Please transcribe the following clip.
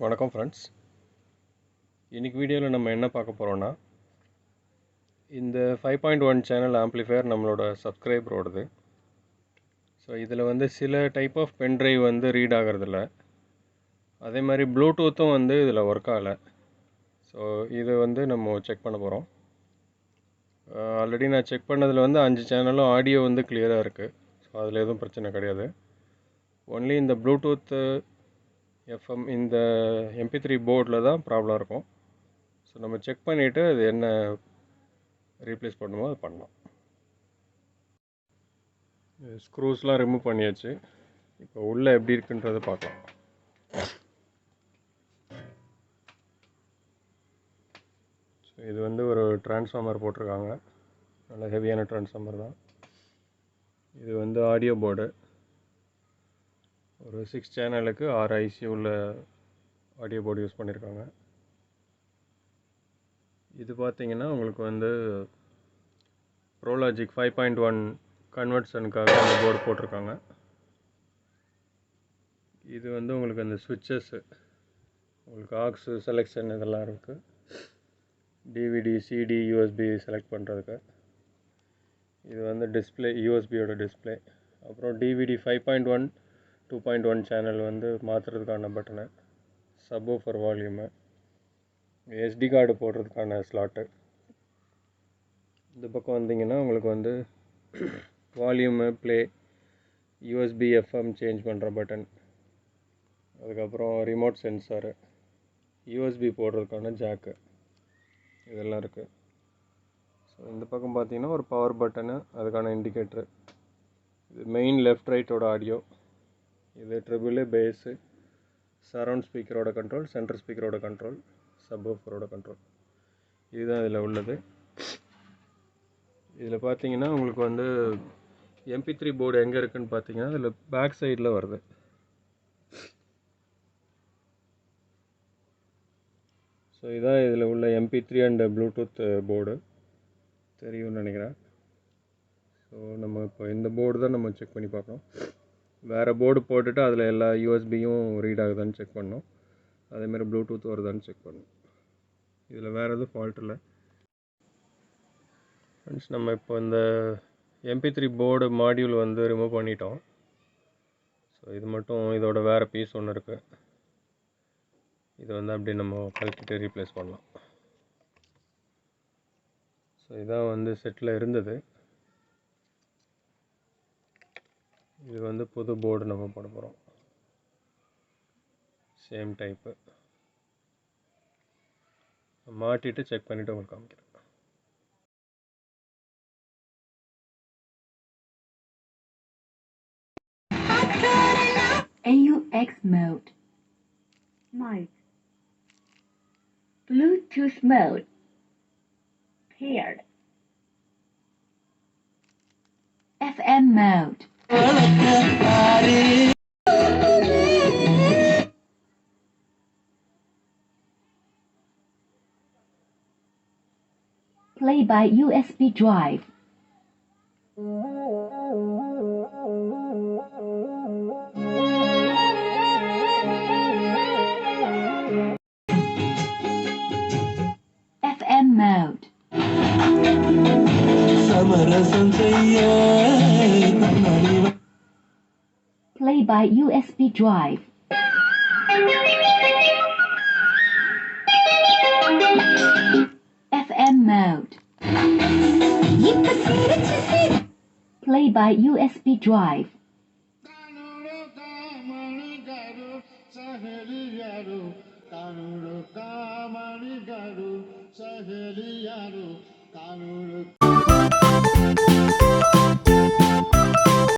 வணக்கம் ஃப்ரெண்ட்ஸ். இன்றைக்கி வீடியோவில் நம்ம என்ன பார்க்க போகிறோன்னா, இந்த 5.1 சேனல் ஆம்ப்ளிஃபையர் நம்மளோட சப்ஸ்கிரைபரோடது. ஸோ இதில் சில டைப் ஆஃப் பென்ட்ரைவ் ரீட் ஆகிறதில்ல, அதே மாதிரி ப்ளூடூத்தும் இதில் ஒர்க் ஆகலை. ஸோ இது நம்ம செக் பண்ண போகிறோம். ஆல்ரெடி நான் செக் பண்ணதில் 5 சேனலும் ஆடியோ கிளியராக இருக்குது. ஸோ அதில் எதுவும் பிரச்சனை கிடையாது. ஒன்லி இந்த ப்ளூடூத்து எஃப்எம் இந்த MP3 போர்டில் தான் ப்ராப்ளம் இருக்கும். ஸோ நம்ம செக் பண்ணிவிட்டு அது என்ன ரீப்ளேஸ் பண்ணுமோ அது பண்ணலாம். ஸ்க்ரூஸ்லாம் ரிமூவ் பண்ணியாச்சு. இப்போ உள்ளே எப்படி இருக்குன்றதை பார்க்கலாம். ஸோ இது ஒரு டிரான்ஸ்ஃபார்மர் போட்டிருக்காங்க. நல்ல ஹெவியான டிரான்ஸ்ஃபார்மர் தான். இது ஆடியோ போர்டு. ஒரு 6 சேனலுக்கு 6 ஐசி உள்ள ஆடியோ போர்டு யூஸ் பண்ணியிருக்காங்க. இது பார்த்திங்கன்னா உங்களுக்கு ப்ரோலாஜிக் 5.1 கன்வெர்ஷனுக்காக அந்த போர்டு போட்டிருக்காங்க. இது உங்களுக்கு அந்த ஸ்விட்சஸ்ஸு, உங்களுக்கு ஆக்ஸு செலெக்ஷன் இதெல்லாம் இருக்குது. டிவிடி, சிடி, யூஎஸ்பி செலக்ட் பண்ணுறதுக்கு. இது டிஸ்பிளே, யூஎஸ்பியோட டிஸ்பிளே. அப்புறம் டிவிடி 5.1 2.1 சேனல் மாற்றுறதுக்கான button, subwoofer volume, SD card போடுறதுக்கான ஸ்லாட்டு. இந்த பக்கம் வந்தீங்கன்னா உங்களுக்கு volume, play, USB FM change பண்ணுற பட்டன், அதுக்கப்புறம் ரிமோட் சென்சாரு, யூஎஸ்பி போடுறதுக்கான ஜாக்கு, இதெல்லாம் இருக்குது. ஸோ இந்த பக்கம் பார்த்தீங்கன்னா ஒரு பவர் பட்டனு, அதுக்கான இண்டிகேட்ரு. இது மெயின் லெஃப்ட் ரைட்டோட ஆடியோ. இது ட்ரிபிள் பேஸு, சரவுண்ட் ஸ்பீக்கரோட கண்ட்ரோல், சென்ட்ரல் ஸ்பீக்கரோட கண்ட்ரோல், சப்வூஃபரோட கண்ட்ரோல். இதுதான் இதில் உள்ளது. இதில் பார்த்தீங்கன்னா உங்களுக்கு MP3 போர்டு எங்கே இருக்குதுன்னு பார்த்தீங்கன்னா இதில் பேக் சைடில் வருது. ஸோ இதான் இதில் உள்ள MP3 அண்ட் ப்ளூடூத் போர்டு தெரியும்னு நினைக்கிறேன். ஸோ நம்ம இப்போ இந்த போர்டு தான் நம்ம செக் பண்ணி பார்க்கணும். வேறு போர்டு போட்டுட்டு அதில் எல்லா யூஎஸ்பியும் ரீட் ஆகுதான்னு செக் பண்ணணும். அதேமாதிரி ப்ளூடூத் வருதான்னு செக் பண்ணணும். இதில் வேறு எதுவும் ஃபால்ட் இல்லை. ஃப்ரெண்ட்ஸ், நம்ம இப்போ இந்த MP3 போர்டு மாடியூல் ரிமூவ் பண்ணிட்டோம். ஸோ இது மட்டும் இதோட வேறு பீஸ் ஒன்று இருக்குது. இது அப்படி நம்ம கழட்டிட்டு ரீப்ளேஸ் பண்ணலாம். ஸோ இதான் செட்டில் இருந்தது. இது புது போர்டு நம்ம போட போகிறோம். சேம் டைப்பு மாட்டிட்டு செக் பண்ணிவிட்டு உங்களுக்கு காமிக்கிறேன். AUX mode. Mic. Bluetooth mode. Paired. FM mode. Play by USB drive. FM mode. Play by USB drive. FM mode. Play by USB drive.